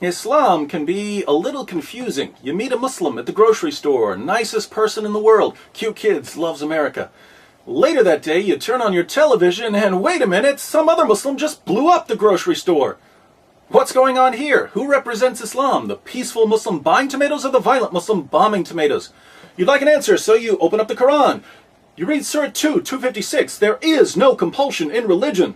Islam can be a little confusing. You meet a Muslim at the grocery store, nicest person in the world, cute kids, loves America. Later that day, you turn on your television and wait a minute, some other Muslim just blew up the grocery store. What's going on here? Who represents Islam? The peaceful Muslim buying tomatoes or the violent Muslim bombing tomatoes? You'd like an answer, so you open up the Quran. You read Surah 2:256. There is no compulsion in religion.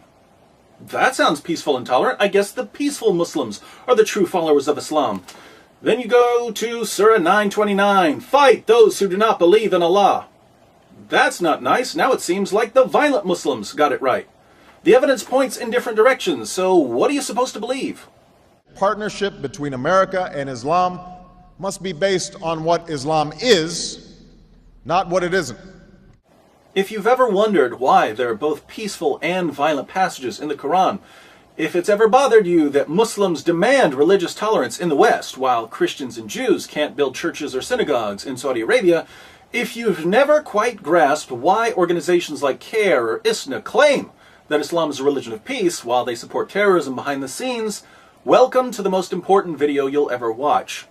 That sounds peaceful and tolerant. I guess the peaceful Muslims are the true followers of Islam. Then you go to Surah 9:29. Fight those who do not believe in Allah. That's not nice. Now it seems like the violent Muslims got it right. The evidence points in different directions, so what are you supposed to believe? Partnership between America and Islam must be based on what Islam is, not what it isn't. If you've ever wondered why there are both peaceful and violent passages in the Quran, if it's ever bothered you that Muslims demand religious tolerance in the West while Christians and Jews can't build churches or synagogues in Saudi Arabia, if you've never quite grasped why organizations like CARE or ISNA claim that Islam is a religion of peace while they support terrorism behind the scenes, welcome to the most important video you'll ever watch.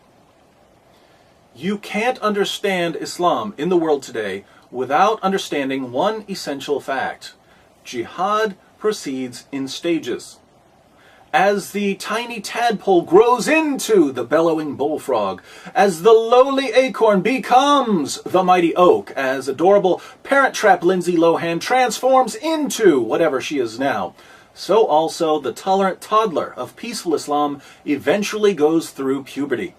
You can't understand Islam in the world today without understanding one essential fact. Jihad proceeds in stages. As the tiny tadpole grows into the bellowing bullfrog, as the lowly acorn becomes the mighty oak, as adorable Parent Trap Lindsay Lohan transforms into whatever she is now, so also the tolerant toddler of peaceful Islam eventually goes through puberty.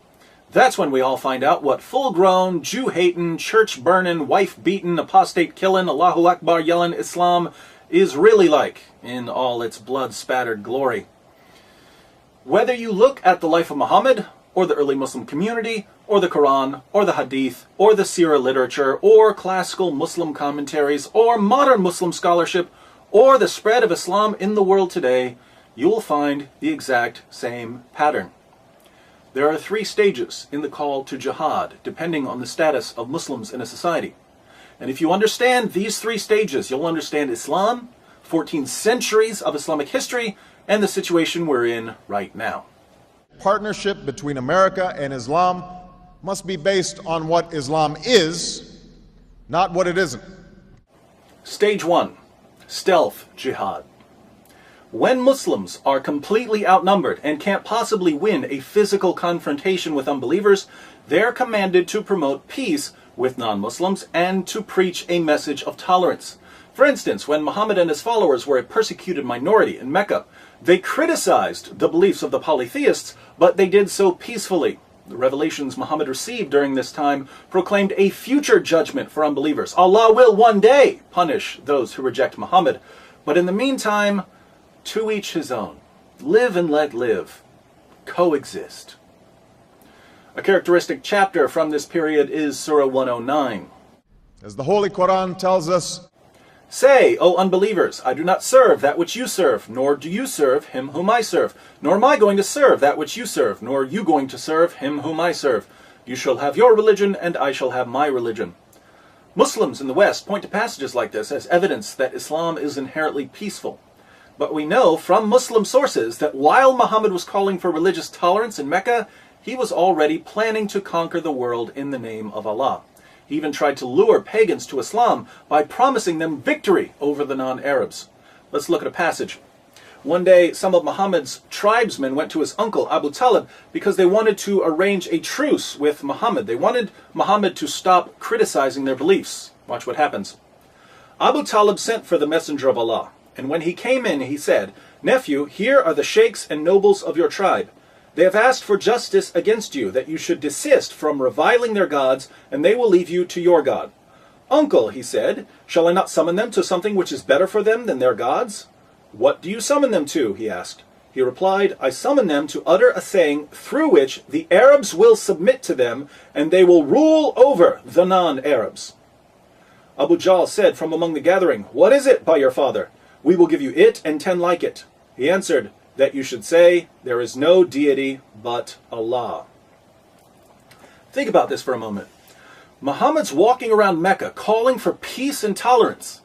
That's when we all find out what full-grown, Jew-hating, church-burning, wife-beating, apostate-killing, Allahu Akbar yelling Islam is really like in all its blood-spattered glory. Whether you look at the life of Muhammad, or the early Muslim community, or the Quran, or the Hadith, or the Sirah literature, or classical Muslim commentaries, or modern Muslim scholarship, or the spread of Islam in the world today, you will find the exact same pattern. There are 3 stages in the call to jihad, depending on the status of Muslims in a society. And if you understand these 3 stages, you'll understand Islam, 14 centuries of Islamic history, and the situation we're in right now. Partnership between America and Islam must be based on what Islam is, not what it isn't. Stage 1. Stealth jihad. When Muslims are completely outnumbered and can't possibly win a physical confrontation with unbelievers, they're commanded to promote peace with non-Muslims and to preach a message of tolerance. For instance, when Muhammad and his followers were a persecuted minority in Mecca, they criticized the beliefs of the polytheists, but they did so peacefully. The revelations Muhammad received during this time proclaimed a future judgment for unbelievers. Allah will one day punish those who reject Muhammad. But in the meantime, to each his own. Live and let live. Coexist. A characteristic chapter from this period is Surah 109. As the Holy Quran tells us, Say, O unbelievers, I do not serve that which you serve, nor do you serve him whom I serve, nor am I going to serve that which you serve, nor are you going to serve him whom I serve. You shall have your religion, and I shall have my religion. Muslims in the West point to passages like this as evidence that Islam is inherently peaceful. But we know from Muslim sources that while Muhammad was calling for religious tolerance in Mecca, he was already planning to conquer the world in the name of Allah. He even tried to lure pagans to Islam by promising them victory over the non-Arabs. Let's look at a passage. One day, some of Muhammad's tribesmen went to his uncle Abu Talib because they wanted to arrange a truce with Muhammad. They wanted Muhammad to stop criticizing their beliefs. Watch what happens. Abu Talib sent for the messenger of Allah, and when he came in, he said, Nephew, here are the sheikhs and nobles of your tribe. They have asked for justice against you, that you should desist from reviling their gods, and they will leave you to your God. Uncle, he said, shall I not summon them to something which is better for them than their gods? What do you summon them to? He asked. He replied, I summon them to utter a saying through which the Arabs will submit to them, and they will rule over the non-Arabs. Abu Jahl said from among the gathering, What is it, by your father? We will give you it and 10 like it. He answered, that you should say, there is no deity but Allah. Think about this for a moment. Muhammad's walking around Mecca calling for peace and tolerance.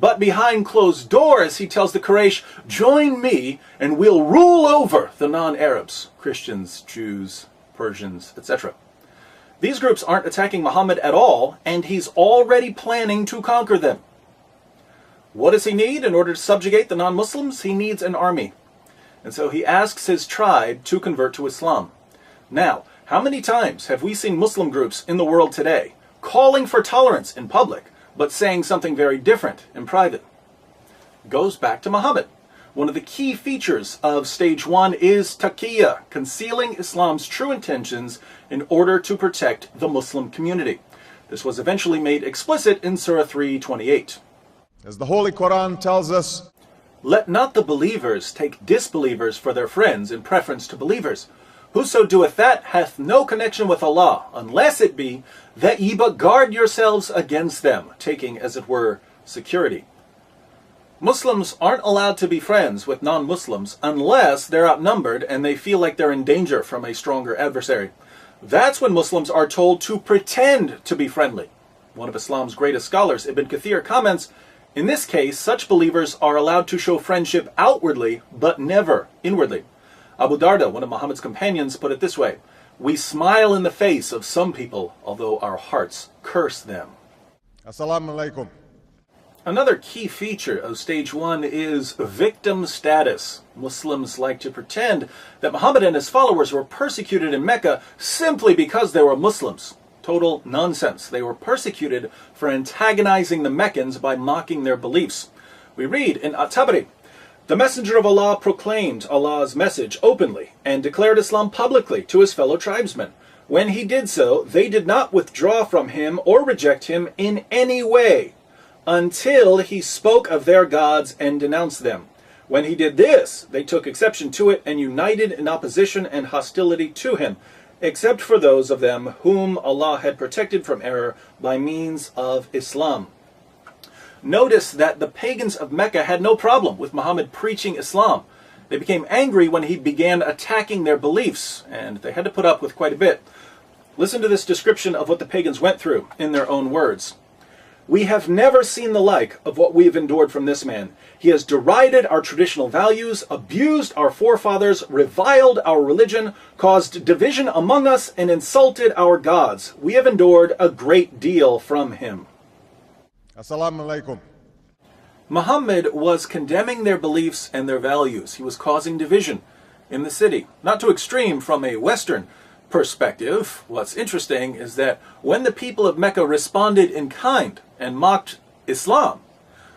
But behind closed doors, he tells the Quraysh, join me and we'll rule over the non-Arabs, Christians, Jews, Persians, etc. These groups aren't attacking Muhammad at all, and he's already planning to conquer them. What does he need in order to subjugate the non-Muslims? He needs an army. And so he asks his tribe to convert to Islam. Now, how many times have we seen Muslim groups in the world today calling for tolerance in public, but saying something very different in private? Goes back to Muhammad. One of the key features of stage 1 is taqiyya, concealing Islam's true intentions in order to protect the Muslim community. This was eventually made explicit in Surah 3:28. As the Holy Quran tells us, let not the believers take disbelievers for their friends in preference to believers. Whoso doeth that hath no connection with Allah, unless it be that ye but guard yourselves against them, taking, as it were, security. Muslims aren't allowed to be friends with non-Muslims unless they're outnumbered and they feel like they're in danger from a stronger adversary. That's when Muslims are told to pretend to be friendly. One of Islam's greatest scholars, Ibn Kathir, comments, in this case, such believers are allowed to show friendship outwardly, but never inwardly. Abu Darda, one of Muhammad's companions, put it this way, we smile in the face of some people, although our hearts curse them. Assalamu alaikum. Another key feature of stage 1 is victim status. Muslims like to pretend that Muhammad and his followers were persecuted in Mecca simply because they were Muslims. Total nonsense. They were persecuted for antagonizing the Meccans by mocking their beliefs. We read in At-Tabari, the Messenger of Allah proclaimed Allah's message openly and declared Islam publicly to his fellow tribesmen. When he did so, they did not withdraw from him or reject him in any way until he spoke of their gods and denounced them. When he did this, they took exception to it and united in opposition and hostility to him, except for those of them whom Allah had protected from error by means of Islam. Notice that the pagans of Mecca had no problem with Muhammad preaching Islam. They became angry when he began attacking their beliefs, and they had to put up with quite a bit. Listen to this description of what the pagans went through in their own words. We have never seen the like of what we have endured from this man. He has derided our traditional values, abused our forefathers, reviled our religion, caused division among us, and insulted our gods. We have endured a great deal from him. Assalamu alaikum. Muhammad was condemning their beliefs and their values. He was causing division in the city. Not too extreme from a Western perspective. What's interesting is that when the people of Mecca responded in kind and mocked Islam,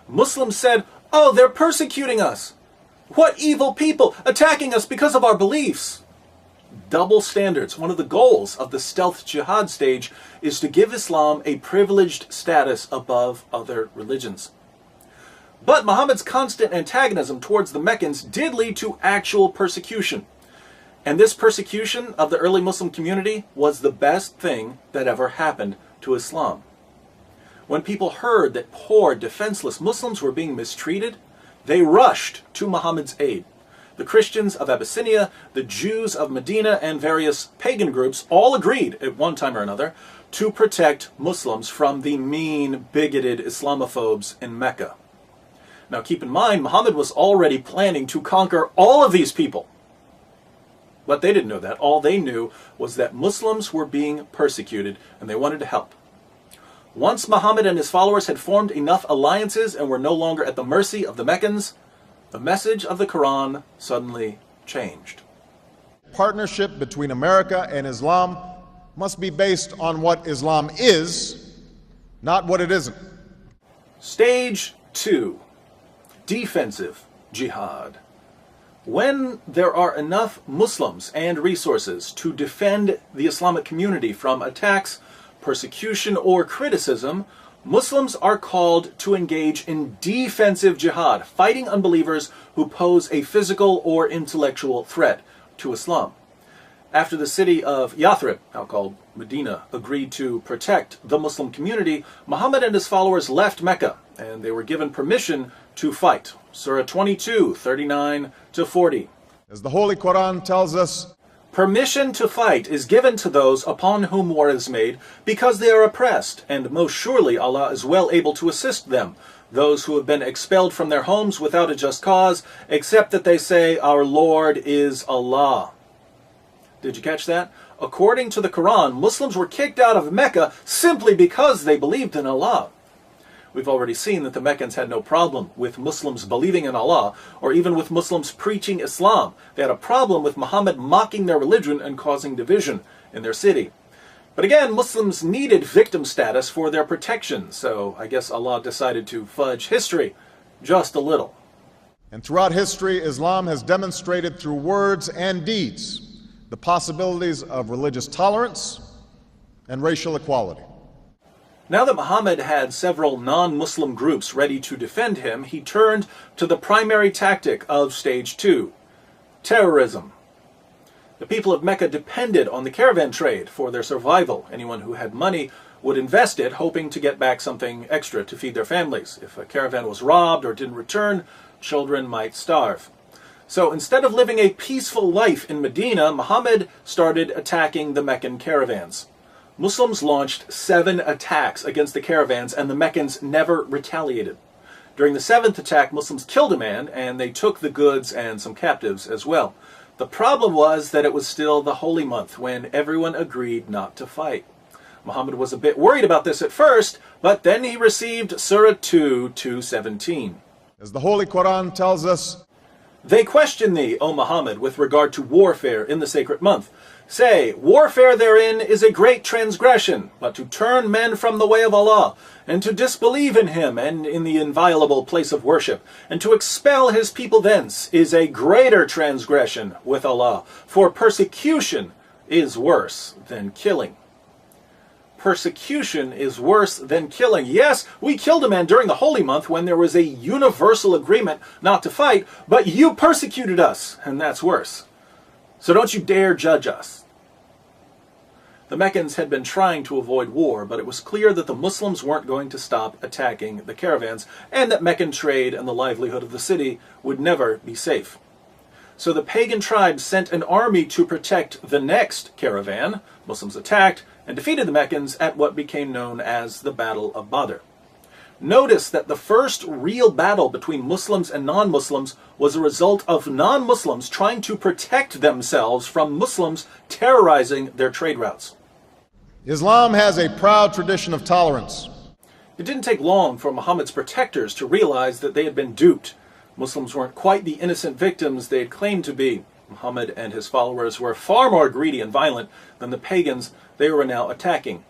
Muslims said, oh, they're persecuting us. What evil people attacking us because of our beliefs. Double standards. One of the goals of the stealth jihad stage is to give Islam a privileged status above other religions. But Muhammad's constant antagonism towards the Meccans did lead to actual persecution. And this persecution of the early Muslim community was the best thing that ever happened to Islam. When people heard that poor, defenseless Muslims were being mistreated, they rushed to Muhammad's aid. The Christians of Abyssinia, the Jews of Medina, and various pagan groups all agreed at one time or another to protect Muslims from the mean, bigoted Islamophobes in Mecca. Now keep in mind, Muhammad was already planning to conquer all of these people. But they didn't know that. All they knew was that Muslims were being persecuted and they wanted to help. Once Muhammad and his followers had formed enough alliances and were no longer at the mercy of the Meccans, the message of the Quran suddenly changed. Partnership between America and Islam must be based on what Islam is, not what it isn't. Stage 2. Defensive jihad. When there are enough Muslims and resources to defend the Islamic community from attacks, persecution, or criticism, Muslims are called to engage in defensive jihad, fighting unbelievers who pose a physical or intellectual threat to Islam. After the city of Yathrib, now called Medina, agreed to protect the Muslim community, Muhammad and his followers left Mecca, and they were given permission to fight. Surah 22, 39 to 40. As the Holy Quran tells us, Permission to fight is given to those upon whom war is made because they are oppressed, and most surely Allah is well able to assist them, those who have been expelled from their homes without a just cause, except that they say, "Our Lord is Allah." Did you catch that? According to the Quran, Muslims were kicked out of Mecca simply because they believed in Allah. We've already seen that the Meccans had no problem with Muslims believing in Allah, or even with Muslims preaching Islam. They had a problem with Muhammad mocking their religion and causing division in their city. But again, Muslims needed victim status for their protection, so I guess Allah decided to fudge history just a little. And throughout history, Islam has demonstrated through words and deeds the possibilities of religious tolerance and racial equality. Now that Muhammad had several non-Muslim groups ready to defend him, he turned to the primary tactic of stage 2, terrorism. The people of Mecca depended on the caravan trade for their survival. Anyone who had money would invest it, hoping to get back something extra to feed their families. If a caravan was robbed or didn't return, children might starve. So instead of living a peaceful life in Medina, Muhammad started attacking the Meccan caravans. Muslims launched 7 attacks against the caravans, and the Meccans never retaliated. During the 7th attack, Muslims killed a man, and they took the goods and some captives as well. The problem was that it was still the holy month when everyone agreed not to fight. Muhammad was a bit worried about this at first, but then he received Surah 2:17. As the Holy Quran tells us, "They question thee, O Muhammad, with regard to warfare in the sacred month. Say, warfare therein is a great transgression, but to turn men from the way of Allah, and to disbelieve in Him and in the inviolable place of worship, and to expel His people thence, is a greater transgression with Allah, for persecution is worse than killing." Persecution is worse than killing. Yes, we killed a man during the holy month when there was a universal agreement not to fight, but you persecuted us, and that's worse. So don't you dare judge us. The Meccans had been trying to avoid war, but it was clear that the Muslims weren't going to stop attacking the caravans, and that Meccan trade and the livelihood of the city would never be safe. So the pagan tribes sent an army to protect the next caravan. Muslims attacked and defeated the Meccans at what became known as the Battle of Badr. Notice that the first real battle between Muslims and non-Muslims was a result of non-Muslims trying to protect themselves from Muslims terrorizing their trade routes. Islam has a proud tradition of tolerance. It didn't take long for Muhammad's protectors to realize that they had been duped. Muslims weren't quite the innocent victims they had claimed to be. Muhammad and his followers were far more greedy and violent than the pagans they were now attacking.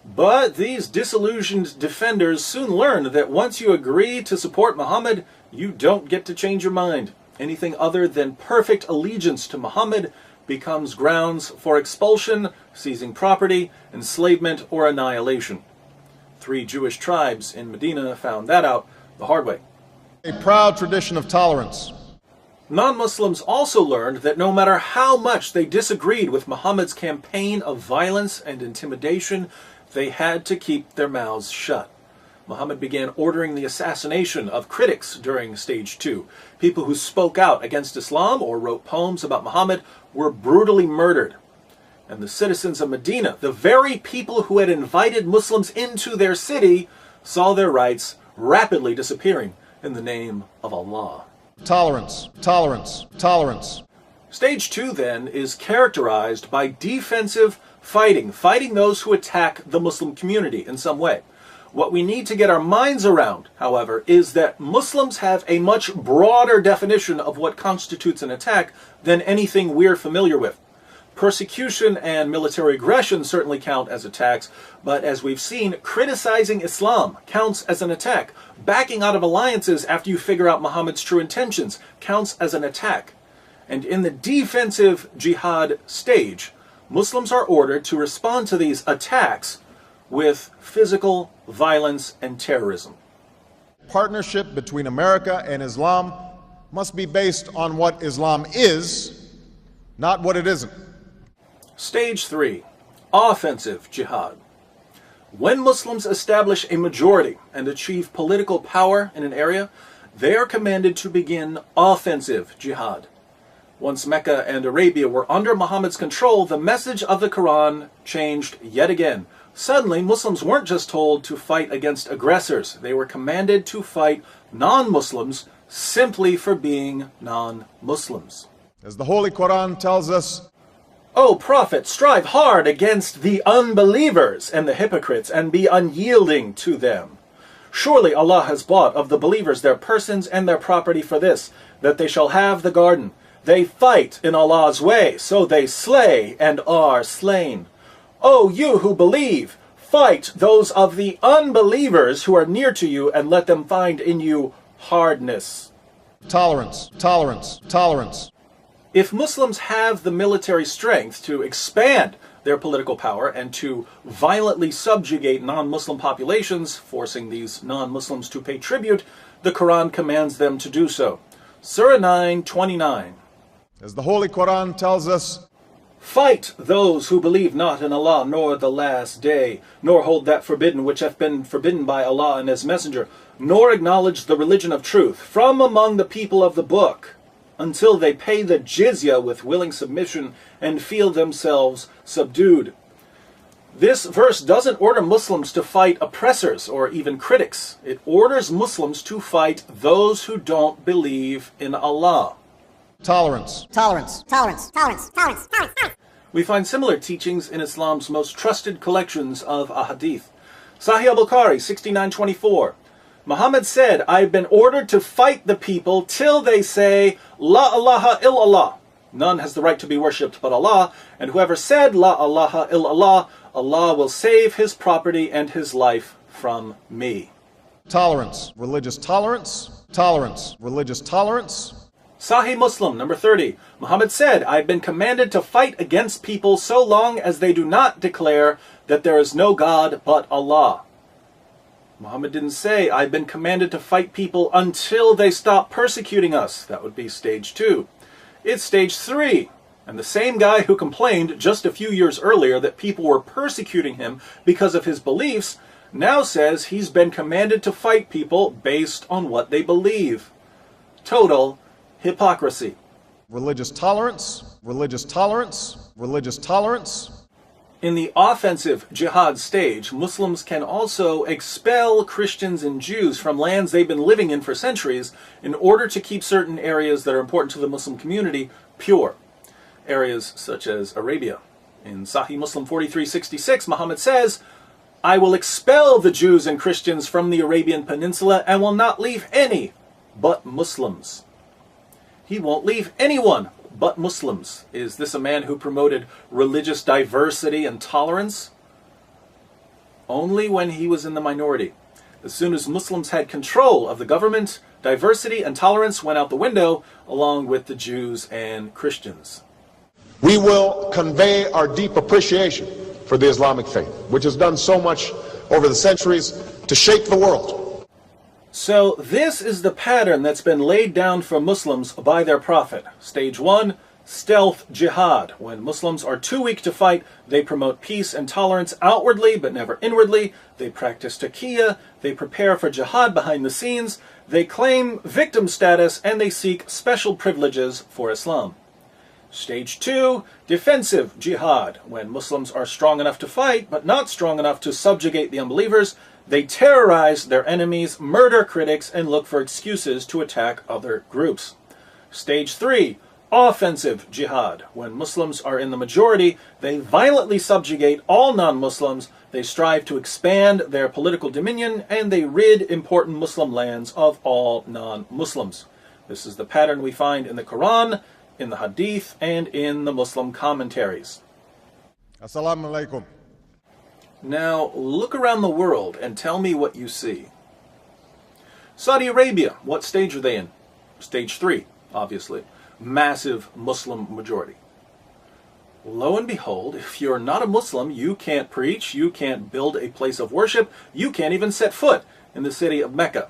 But these disillusioned defenders soon learned that once you agree to support Muhammad, you don't get to change your mind. Anything other than perfect allegiance to Muhammad becomes grounds for expulsion, seizing property, enslavement, or annihilation. 3 Jewish tribes in Medina found that out the hard way. A proud tradition of tolerance. Non-Muslims also learned that no matter how much they disagreed with Muhammad's campaign of violence and intimidation, they had to keep their mouths shut. Muhammad began ordering the assassination of critics during stage 2. People who spoke out against Islam or wrote poems about Muhammad were brutally murdered. And the citizens of Medina, the very people who had invited Muslims into their city, saw their rights rapidly disappearing in the name of Allah. Tolerance, tolerance, tolerance. Stage 2, then, is characterized by defensive fighting those who attack the Muslim community in some way. What we need to get our minds around, however, is that Muslims have a much broader definition of what constitutes an attack than anything we're familiar with. Persecution and military aggression certainly count as attacks, but as we've seen, criticizing Islam counts as an attack. Backing out of alliances after you figure out Muhammad's true intentions counts as an attack. And in the defensive jihad stage, Muslims are ordered to respond to these attacks with physical violence and terrorism. Partnership between America and Islam must be based on what Islam is, not what it isn't. Stage 3, offensive jihad. When Muslims establish a majority and achieve political power in an area, they are commanded to begin offensive jihad. Once Mecca and Arabia were under Muhammad's control, the message of the Quran changed yet again. Suddenly, Muslims weren't just told to fight against aggressors. They were commanded to fight non-Muslims simply for being non-Muslims. As the Holy Quran tells us, O Prophet, strive hard against the unbelievers and the hypocrites, and be unyielding to them. Surely Allah has bought of the believers their persons and their property for this, that they shall have the garden. They fight in Allah's way, so they slay and are slain. O you who believe, fight those of the unbelievers who are near to you, and let them find in you hardness. tolerance, tolerance, tolerance. If Muslims have the military strength to expand their political power and to violently subjugate non-Muslim populations, forcing these non-Muslims to pay tribute, the Quran commands them to do so. Surah 9:29. As the Holy Quran tells us, Fight those who believe not in Allah nor the last day, nor hold that forbidden which hath been forbidden by Allah and His Messenger, nor acknowledge the religion of truth from among the people of the book, until they pay the jizya with willing submission and feel themselves subdued. This verse doesn't order Muslims to fight oppressors or even critics. It orders Muslims to fight those who don't believe in Allah. tolerance, Tolerance, tolerance, tolerance, tolerance, tolerance, tolerance. We find similar teachings in Islam's most trusted collections of ahadith. Sahih al-Bukhari 69:24. Muhammad said, I've been ordered to fight the people till they say, La ilaha illallah. None has the right to be worshipped but Allah, and whoever said, La ilaha illallah, Allah will save his property and his life from me. tolerance, religious tolerance, tolerance, religious tolerance. Sahih Muslim, number 30. Muhammad said, I've been commanded to fight against people so long as they do not declare that there is no God but Allah. Muhammad didn't say, I've been commanded to fight people until they stop persecuting us. That would be stage 2. It's stage 3. And the same guy who complained just a few years earlier that people were persecuting him because of his beliefs now says he's been commanded to fight people based on what they believe. Total hypocrisy. Religious tolerance, religious tolerance, religious tolerance. In the offensive jihad stage, Muslims can also expel Christians and Jews from lands they've been living in for centuries in order to keep certain areas that are important to the Muslim community pure. Areas such as Arabia. In Sahih Muslim 43:66, Muhammad says, I will expel the Jews and Christians from the Arabian Peninsula and will not leave any but Muslims. He won't leave anyone but Muslims. Is this a man who promoted religious diversity and tolerance? Only when he was in the minority. As soon as Muslims had control of the government, diversity and tolerance went out the window, along with the Jews and Christians. We will convey our deep appreciation for the Islamic faith, which has done so much over the centuries to shape the world. So this is the pattern that's been laid down for Muslims by their prophet. Stage 1, stealth jihad. When Muslims are too weak to fight, they promote peace and tolerance outwardly but never inwardly. They practice taqiyya, they prepare for jihad behind the scenes, they claim victim status, and they seek special privileges for Islam. Stage 2, defensive jihad. When Muslims are strong enough to fight but not strong enough to subjugate the unbelievers, they terrorize their enemies, murder critics, and look for excuses to attack other groups. Stage 3, offensive jihad. When Muslims are in the majority, they violently subjugate all non-Muslims, they strive to expand their political dominion, and they rid important Muslim lands of all non-Muslims. This is the pattern we find in the Quran, in the Hadith, and in the Muslim commentaries. Assalamu alaikum. Now, look around the world and tell me what you see. Saudi Arabia, what stage are they in? Stage 3, obviously. Massive Muslim majority. Lo and behold, if you're not a Muslim, you can't preach, you can't build a place of worship, you can't even set foot in the city of Mecca.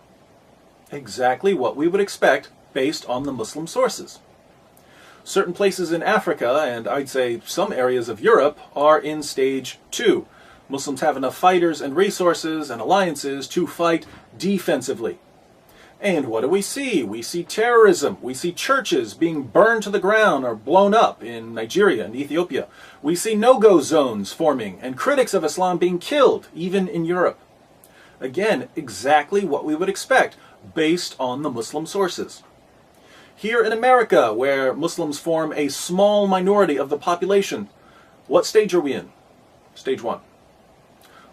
Exactly what we would expect based on the Muslim sources. Certain places in Africa, and I'd say some areas of Europe, are in stage 2. Muslims have enough fighters and resources and alliances to fight defensively. And what do? We see terrorism. We see churches being burned to the ground or blown up in Nigeria and Ethiopia. We see no-go zones forming and critics of Islam being killed, even in Europe. Again, exactly what we would expect based on the Muslim sources. Here in America, where Muslims form a small minority of the population, what stage are we in? Stage 1.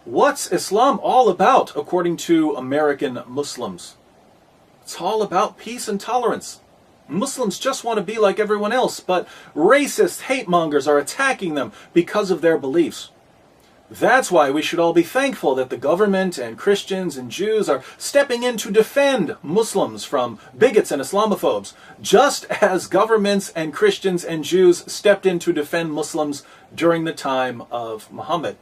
What's Islam all about, according to American Muslims? It's all about peace and tolerance. Muslims just want to be like everyone else, but racist hate mongers are attacking them because of their beliefs. That's why we should all be thankful that the government and Christians and Jews are stepping in to defend Muslims from bigots and Islamophobes, just as governments and Christians and Jews stepped in to defend Muslims during the time of Muhammad.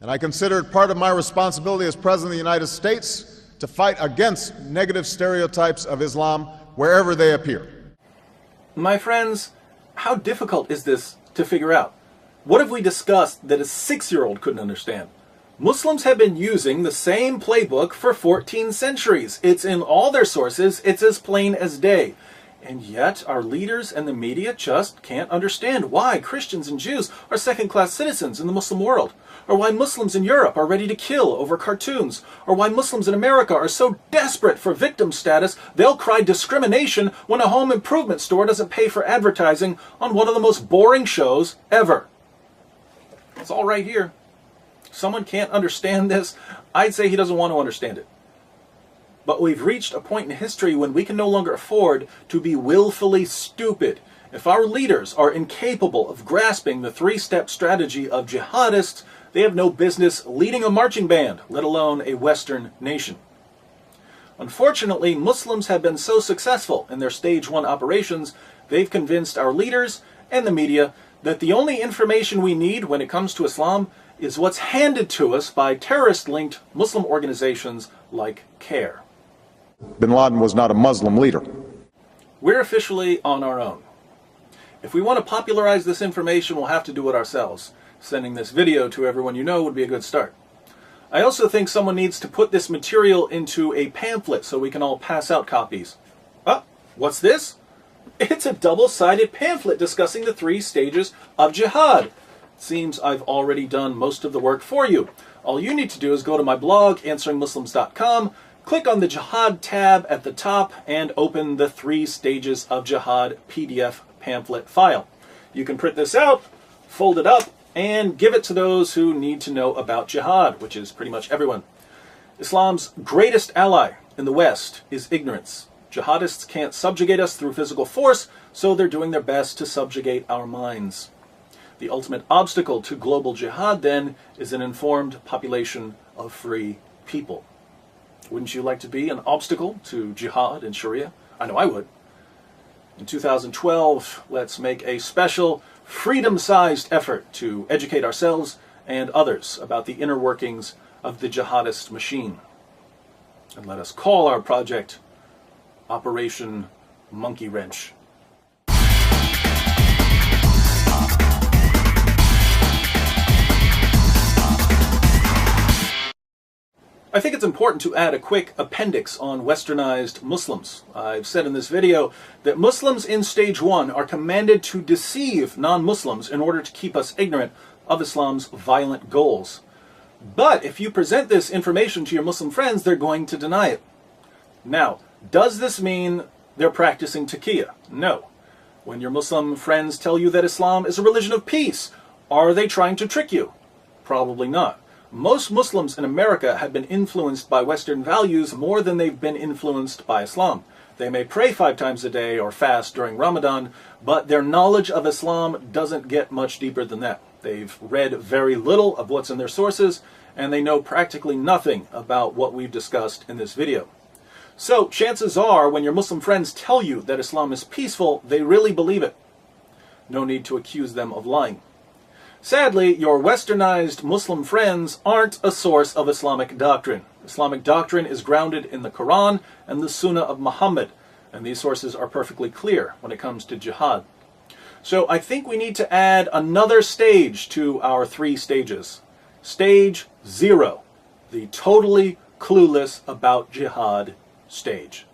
And I consider it part of my responsibility as President of the United States to fight against negative stereotypes of Islam wherever they appear. My friends, how difficult is this to figure out? What have we discussed that a 6-year-old couldn't understand? Muslims have been using the same playbook for 14 centuries. It's in all their sources. It's as plain as day. And yet our leaders and the media just can't understand why Christians and Jews are second-class citizens in the Muslim world, or why Muslims in Europe are ready to kill over cartoons, or why Muslims in America are so desperate for victim status they'll cry discrimination when a home improvement store doesn't pay for advertising on one of the most boring shows ever. It's all right here. Someone can't understand this. I'd say he doesn't want to understand it. But we've reached a point in history when we can no longer afford to be willfully stupid. If our leaders are incapable of grasping the 3-step strategy of jihadists, they have no business leading a marching band, let alone a Western nation. Unfortunately, Muslims have been so successful in their stage 1 operations, they've convinced our leaders and the media that the only information we need when it comes to Islam is what's handed to us by terrorist-linked Muslim organizations like CARE. Bin Laden was not a Muslim leader. We're officially on our own. If we want to popularize this information, we'll have to do it ourselves. Sending this video to everyone you know would be a good start. I also think someone needs to put this material into a pamphlet so we can all pass out copies. Oh, what's this? It's a double-sided pamphlet discussing the 3 stages of jihad. Seems I've already done most of the work for you. All you need to do is go to my blog, answeringmuslims.com, click on the Jihad tab at the top, and open the 3 stages of jihad PDF pamphlet file. You can print this out, fold it up, and give it to those who need to know about jihad, which is pretty much everyone. Islam's greatest ally in the West is ignorance. Jihadists can't subjugate us through physical force, so they're doing their best to subjugate our minds. The ultimate obstacle to global jihad, then, is an informed population of free people. Wouldn't you like to be an obstacle to jihad in Sharia? I know I would. In 2012, let's make a special, freedom-sized effort to educate ourselves and others about the inner workings of the jihadist machine. And let us call our project Operation Monkey Wrench. I think it's important to add a quick appendix on westernized Muslims. I've said in this video that Muslims in stage 1 are commanded to deceive non-Muslims in order to keep us ignorant of Islam's violent goals. But if you present this information to your Muslim friends, they're going to deny it. Now, does this mean they're practicing taqiyya? No. When your Muslim friends tell you that Islam is a religion of peace, are they trying to trick you? Probably not. Most Muslims in America have been influenced by Western values more than they've been influenced by Islam. They may pray 5 times a day or fast during Ramadan, but their knowledge of Islam doesn't get much deeper than that. They've read very little of what's in their sources, and they know practically nothing about what we've discussed in this video. So, chances are, when your Muslim friends tell you that Islam is peaceful, they really believe it. No need to accuse them of lying. Sadly, your westernized Muslim friends aren't a source of Islamic doctrine. Islamic doctrine is grounded in the Quran and the Sunnah of Muhammad, and these sources are perfectly clear when it comes to jihad. So I think we need to add another stage to our 3 stages. Stage 0, the totally clueless about jihad stage.